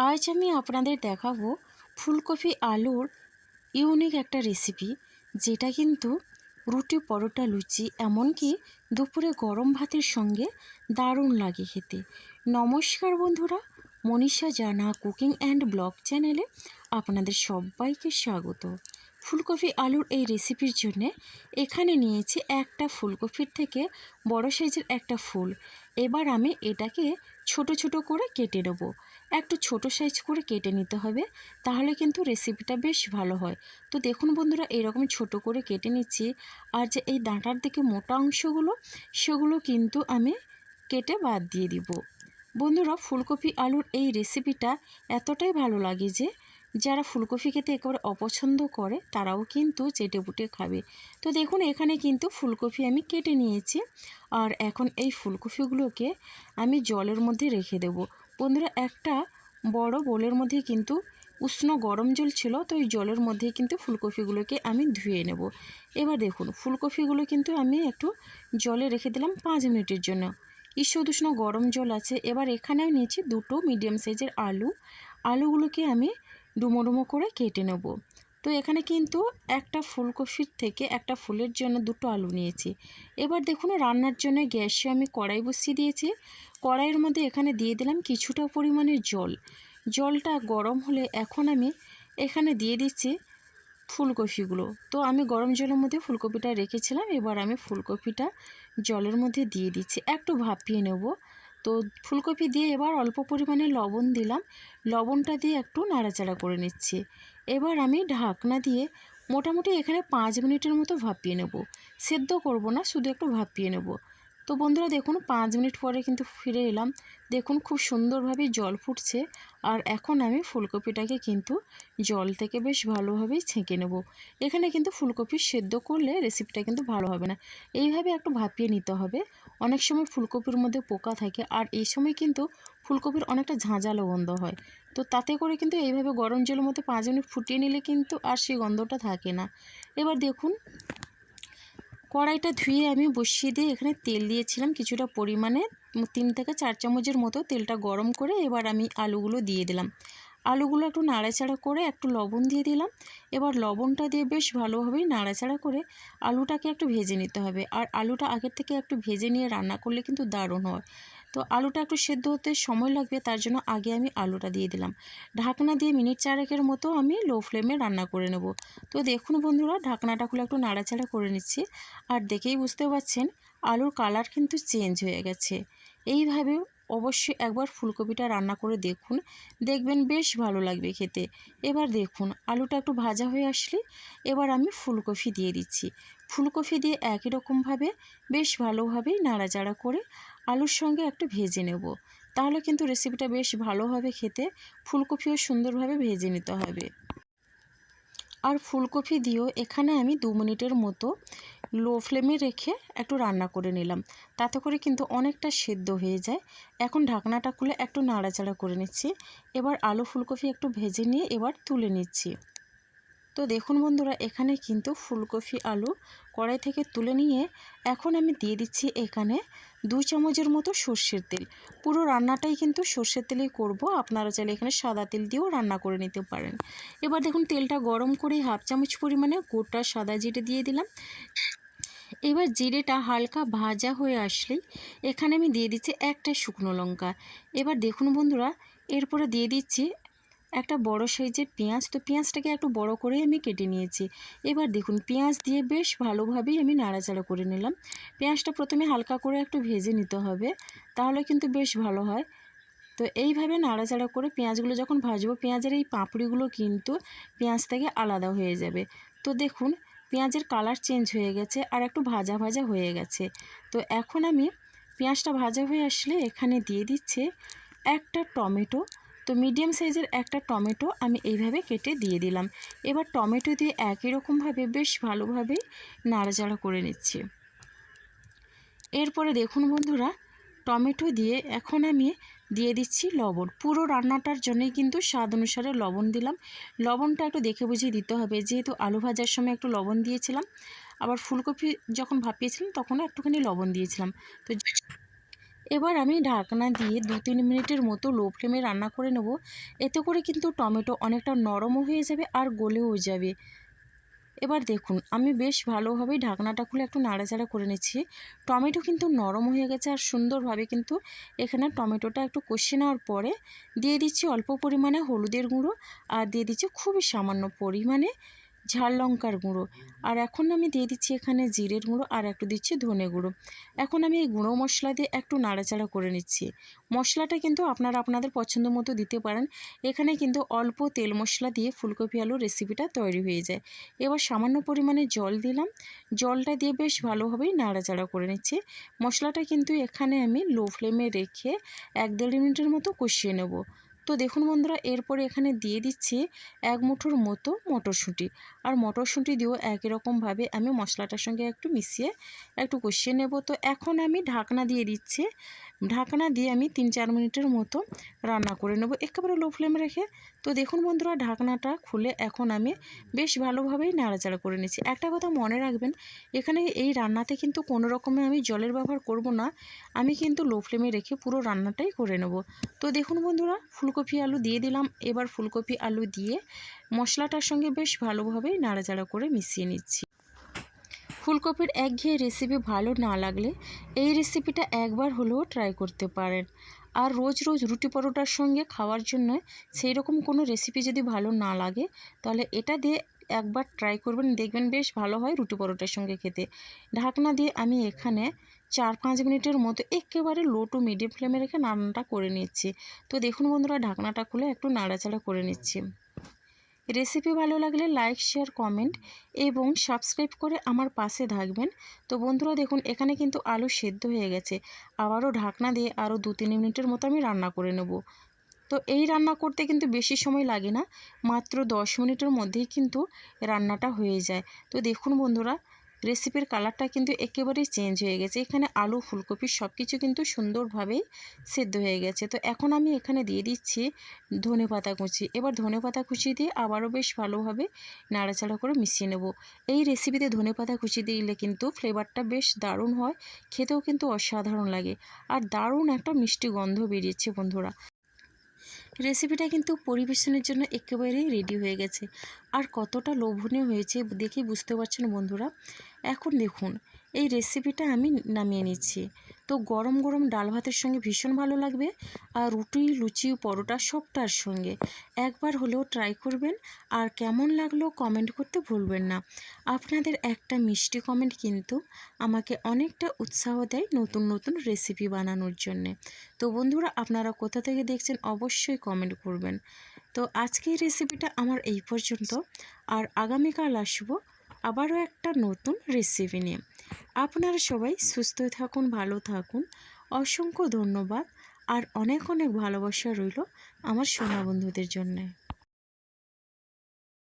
আজ আমি আপনাদের দেখাবো ফুলকপি আলুর ইউনিক একটা রেসিপি, যেটা কিন্তু রুটি, পরোটা, লুচি, এমনকি দুপুরে গরম ভাতের সঙ্গে দারুণ লাগে খেতে। নমস্কার বন্ধুরা, মনীষা জানা কুকিং অ্যান্ড ব্লগ চ্যানেলে আপনাদের সবাইকে স্বাগত। ফুলকপি আলুর এই রেসিপির জন্য এখানে নিয়েছি একটা ফুলকপির থেকে বড় সাইজের একটা ফুল। এবার আমি এটাকে ছোট ছোট করে কেটে নেব। একটু ছোট সাইজ করে কেটে নিতে হবে, তাহলে কিন্তু রেসিপিটা বেশ ভালো হয়। তো দেখুন বন্ধুরা, এরকম ছোট করে কেটে নিচ্ছি। আর যে এই ডাঁটার দিকে মোটা অংশগুলো, সেগুলো কিন্তু আমি কেটে বাদ দিয়ে দিব। বন্ধুরা, ফুলকপি আলুর এই রেসিপিটা এতটাই ভালো লাগে যে যারা ফুলকপি খেতে একেবারে অপছন্দ করে তারাও কিন্তু চেটেপুটে খাবে। তো দেখুন, এখানে কিন্তু ফুলকপি আমি কেটে নিয়েছি। আর এখন এই ফুলকপিগুলোকে আমি জলের মধ্যে রেখে দেব। বন্ধুরা, একটা বড় বোলের মধ্যে কিন্তু উষ্ণ গরম জল ছিল, তো এই জলের মধ্যে কিন্তু ফুলকপিগুলোকে আমি ধুয়ে নেব। এবার দেখুন, ফুলকপিগুলো কিন্তু আমি একটু জলে রেখে দিলাম 5 মিনিটের জন্য। ঈষৎ উষ্ণ গরম জল আছে। এবার এখানেও নিয়েছি দুটো মিডিয়াম সাইজের আলুগুলোকে আমি ডুমো ডুমো করে কেটে নেব। তো এখানে কিন্তু একটা ফুলকপির থেকে একটা ফুলের জন্য দুটো আলু নিয়েছি। এবার দেখুন, রান্নার জন্য গ্যাসে আমি কড়াই বসিয়ে দিয়েছি। কড়াইয়ের মধ্যে এখানে দিয়ে দিলাম কিছুটা পরিমাণে জল। জলটা গরম হলে এখন আমি এখানে দিয়ে দিচ্ছি ফুলকপিগুলো। তো আমি গরম জলের মধ্যে ফুলকপিটা রেখেছিলাম। এবার আমি ফুলকপিটা জলের মধ্যে দিয়ে দিচ্ছি, একটু ভাপিয়ে নেব। তো ফুলকপি দিয়ে এবার অল্প পরিমাণে লবণ দিলাম। লবণটা দিয়ে একটু নাড়াচাড়া করে নিচ্ছি। এবার আমি ঢাকনা দিয়ে মোটামুটি এখানে 5 মিনিটের মতো ভাপিয়ে নেব। সেদ্ধ করব না, শুধু একটু ভাপিয়ে নেব। তো বন্ধুরা দেখুন, 5 মিনিট পরে কিন্তু ফিরে এলাম। দেখুন, খুব সুন্দরভাবে জল ফুটছে। আর এখন আমি ফুলকপিটাকে কিন্তু জল থেকে বেশ ভালোভাবেই ছেঁকে নেব। এখানে কিন্তু ফুলকপি সেদ্ধ করলে রেসিপিটা কিন্তু ভালো হবে না। এইভাবে একটু ভাপিয়ে নিতে হবে। অনেক সময় ফুলকপির মধ্যে পোকা থাকে, আর এই সময় কিন্তু ফুলকপির অনেকটা ঝাঁঝালো গন্ধ হয়। তো তাতে করে কিন্তু এইভাবে গরম জলের মধ্যে 5 মিনিট ফুটিয়ে নিলে কিন্তু আর সেই গন্ধটা থাকে না। এবার দেখুন, কড়াইটা ধুয়ে আমি বসিয়ে দিয়ে এখানে তেল দিয়েছিলাম কিছুটা পরিমাণে, 3 থেকে 4 চামচের মতো। তেলটা গরম করে এবার আমি আলুগুলো দিয়ে দিলাম। আলুগুলো একটু নাড়াচাড়া করে একটু লবণ দিয়ে দিলাম। এবার লবণটা দিয়ে বেশ ভালোভাবেই নাড়াচাড়া করে আলুটাকে একটু ভেজে নিতে হবে। আর আলুটা আগের থেকে একটু ভেজে নিয়ে রান্না করলে কিন্তু দারুণ হয়। তো আলুটা একটু সেদ্ধ হতে সময় লাগবে, তার জন্য আগে আমি আলুটা দিয়ে দিলাম। ঢাকনা দিয়ে মিনিট 4 মতো আমি লো ফ্লেমে রান্না করে নেব। তো দেখুন বন্ধুরা, ঢাকনাটা খুলে একটু নাড়াচাড়া করে নিচ্ছি। আর দেখেই বুঝতে পারছেন আলুর কালার কিন্তু চেঞ্জ হয়ে গেছে। এইভাবে অবশ্যই একবার ফুলকপিটা রান্না করে দেখুন, দেখবেন বেশ ভালো লাগবে খেতে। এবার দেখুন, আলুটা একটু ভাজা হয়ে আসলে এবার আমি ফুলকপি দিয়ে দিচ্ছি। ফুলকপি দিয়ে একই রকমভাবে বেশ ভালোভাবেই নাড়াচাড়া করে আলুর সঙ্গে একটু ভেজে নেব। তাহলে কিন্তু রেসিপিটা বেশ ভালো হবে খেতে। ফুলকপিও সুন্দরভাবে ভেজে নিতে হবে। আর ফুলকপি দিয়েও এখানে আমি 2 মিনিটের মতো লো ফ্লেমে রেখে একটু রান্না করে নিলাম। তাতে করে কিন্তু অনেকটা সেদ্ধ হয়ে যায়। এখন ঢাকনাটা খুলে একটু নাড়াচাড়া করে নিচ্ছি। এবার আলু ফুলকপি একটু ভেজে নিয়ে এবার তুলে নিচ্ছি। তো দেখুন বন্ধুরা, এখানে কিন্তু ফুলকপি আলু কড়াই থেকে তুলে নিয়ে এখন আমি দিয়ে দিচ্ছি এখানে 2 চামচের মতো সর্ষের তেল। পুরো রান্নাটাই কিন্তু সর্ষের তেলেই করব। আপনারা চাইলে এখানে সাদা তেল দিয়েও রান্না করে নিতে পারেন। এবার দেখুন, তেলটা গরম করে 1/2 চামচ পরিমাণে গোটা সাদা জিরে দিয়ে দিলাম। এবার জিরেটা হালকা ভাজা হয়ে আসলেই এখানে আমি দিয়ে দিচ্ছি একটা শুকনো লঙ্কা। এবার দেখুন বন্ধুরা, এরপরে দিয়ে দিচ্ছি একটা বড় সাইজের পেঁয়াজ। তো পেঁয়াজটাকে একটু বড় করে আমি কেটে নিয়েছি। এবার দেখুন, পেঁয়াজ দিয়ে বেশ ভালোভাবেই আমি নাড়াচাড়া করে নিলাম। পেঁয়াজটা প্রথমে হালকা করে একটু ভেজে নিতে হবে, তাহলে কিন্তু বেশ ভালো হয়। তো এইভাবে নাড়াচাড়া করে পেঁয়াজগুলো যখন ভাজবো, পেঁয়াজের এই পাপড়িগুলো কিন্তু পেঁয়াজ থেকে আলাদা হয়ে যাবে। তো দেখুন, পেঁয়াজের কালার চেঞ্জ হয়ে গেছে আর একটু ভাজা ভাজা হয়ে গেছে। তো এখন আমি পেঁয়াজটা ভাজা হয়ে আসলে এখানে দিয়ে দিচ্ছে একটা টমেটো। তো মিডিয়াম সাইজের একটা টমেটো আমি এইভাবে কেটে দিয়ে দিলাম। এবার টমেটো দিয়ে একই রকমভাবে বেশ ভালোভাবেই নাড়াচাড়া করে নিচ্ছি। এরপরে দেখুন বন্ধুরা, টমেটো দিয়ে এখন আমি দিয়ে দিচ্ছি লবণ। পুরো রান্নাটার জন্যই কিন্তু স্বাদ অনুসারে লবণ দিলাম। লবণটা একটু দেখে বুঝে দিতে হবে, যেহেতু আলু ভাজার সময় একটু লবণ দিয়েছিলাম, আবার ফুলকপি যখন ভাপিয়েছিলাম তখনও একটুখানি লবণ দিয়েছিলাম। তো এবার আমি ঢাকনা দিয়ে 2-3 মিনিটের মতো লো ফ্লেমে রান্না করে নেব। এতে করে কিন্তু টমেটো অনেকটা নরমও হয়ে যাবে আর গলেও যাবে। এবার দেখুন আমি বেশ ভালোভাবেই ঢাকনাটা খুলে একটু নাড়াচাড়া করে নিচ্ছি। টমেটো কিন্তু নরম হয়ে গেছে আর সুন্দরভাবে কিন্তু এখানে টমেটোটা একটু কষিয়ে নেওয়ার পরে দিয়ে দিচ্ছি অল্প পরিমাণে হলুদের গুঁড়ো আর দিয়ে দিচ্ছি খুবই সামান্য পরিমাণে ঝাল লঙ্কার গুঁড়ো। আর এখন আমি দিয়ে দিচ্ছি এখানে জিরের গুঁড়ো আর একটু দিচ্ছি ধনে গুঁড়ো। এখন আমি এই গুঁড়ো মশলা দিয়ে একটু নাড়াচাড়া করে নিচ্ছি। মশলাটা কিন্তু আপনারা আপনাদের পছন্দ মতো দিতে পারেন। এখানে কিন্তু অল্প তেল মশলা দিয়ে ফুলকপি আলুর রেসিপিটা তৈরি হয়ে যায়। এবার সামান্য পরিমাণে জল দিলাম। জলটা দিয়ে বেশ ভালোভাবেই নাড়াচাড়া করে নিচ্ছি। মশলাটা কিন্তু এখানে আমি লো ফ্লেমে রেখে 1-1.5 মিনিটের মতো কষিয়ে নেব। তো দেখুন বন্ধুরা, এরপরে এখানে দিয়ে দিচ্ছি 1 মুঠোর মতো মটরশুঁটি। আর মটরশুঁটি দিয়েও একই রকমভাবে আমি মশলাটার সঙ্গে একটু মিশিয়ে একটু কষিয়ে নেব। তো এখন আমি ঢাকনা দিয়ে দিচ্ছি। ঢাকনা দিয়ে আমি 3-4 মিনিটের মতো রান্না করে নেব একেবারে লো ফ্লেমে রেখে। তো দেখুন বন্ধুরা, ঢাকনাটা খুলে এখন আমি বেশ ভালোভাবেই নাড়াচাড়া করে নিচ্ছি। একটা কথা মনে রাখবেন, এখানে এই রান্নাতে কিন্তু কোনো রকমে আমি জলের ব্যবহার করব না। আমি কিন্তু লো ফ্লেমে রেখে পুরো রান্নাটাই করে নেব। তো দেখুন বন্ধুরা, ফুলকপি আলু দিয়ে দিলাম। এবার ফুলকপি আলু দিয়ে মশলাটার সঙ্গে বেশ ভালোভাবেই নাড়াচাড়া করে মিশিয়ে নিচ্ছি। ফুলকপির একঘেয়ে রেসিপি ভালো না লাগলে এই রেসিপিটা একবার হলেও ট্রাই করতে পারেন। আর রোজ রোজ রুটি পরোটার সঙ্গে খাওয়ার জন্য সেই রকম কোনো রেসিপি যদি ভালো না লাগে, তাহলে এটা দিয়ে একবার ট্রাই করবেন, দেখবেন বেশ ভালো হয় রুটি পরোটার সঙ্গে খেতে। ঢাকনা দিয়ে আমি এখানে 4-5 মিনিটের মতো একেবারে লো টু মিডিয়াম ফ্লেমে রেখে রান্নাটা করে নিচ্ছি। তো দেখুন বন্ধুরা, ঢাকনাটা খুলে একটু নাড়াচাড়া করে নিচ্ছি। রেসিপি ভালো লাগলে লাইক, শেয়ার, কমেন্ট এবং সাবস্ক্রাইব করে আমার পাশে থাকবেন। তো বন্ধুরা দেখুন, এখানে কিন্তু আলু সেদ্ধ হয়ে গেছে। আবারও ঢাকনা দিয়ে আরও 2-3 মিনিটের মতো আমি রান্না করে নেব। তো এই রান্না করতে কিন্তু বেশি সময় লাগে না, মাত্র 10 মিনিটের মধ্যেই কিন্তু রান্নাটা হয়ে যায়। তো দেখুন বন্ধুরা, রেসিপির কালারটা কিন্তু একেবারেই চেঞ্জ হয়ে গেছে। এখানে আলু, ফুলকপি সব কিছু কিন্তু সুন্দরভাবেই সেদ্ধ হয়ে গেছে। তো এখন আমি এখানে দিয়ে দিচ্ছি ধনেপাতা কুচি। এবার ধনেপাতা কুচি দিয়ে আবারও বেশ ভালোভাবে নাড়াচাড়া করে মিশিয়ে নেব। এই রেসিপিতে ধনেপাতা কুচি দিলে কিন্তু ফ্লেভারটা বেশ দারুণ হয়, খেতেও কিন্তু অসাধারণ লাগে আর দারুণ একটা মিষ্টি গন্ধ বেরিয়েছে বন্ধুরা। রেসিপিটা কিন্তু পরিবেশনের জন্য একেবারেই রেডি হয়ে গেছে। আর কতটা লোভনীয় হয়েছে দেখেই বুঝতে পারছেন বন্ধুরা। এখন দেখুন, এই রেসিপিটা আমি নামিয়ে নিচ্ছি। তো গরম গরম ডাল ভাতের সঙ্গে ভীষণ ভালো লাগবে, আর রুটি, লুচি, পরোটা সবটার সঙ্গে একবার হলেও ট্রাই করবেন। আর কেমন লাগলো কমেন্ট করতে ভুলবেন না। আপনাদের একটা মিষ্টি কমেন্ট কিন্তু আমাকে অনেকটা উৎসাহ দেয় নতুন নতুন রেসিপি বানানোর জন্যে। তো বন্ধুরা, আপনারা কোথা থেকে দেখছেন অবশ্যই কমেন্ট করবেন। তো আজকের রেসিপিটা আমার এই পর্যন্ত। আর আগামীকাল আসবো আবারও একটা নতুন রেসিপি নিয়ে। আপনারা সবাই সুস্থ থাকুন, ভালো থাকুন। অসংখ্য ধন্যবাদ আর অনেক অনেক ভালোবাসা রইল আমার সোনা বন্ধুদের জন্যে।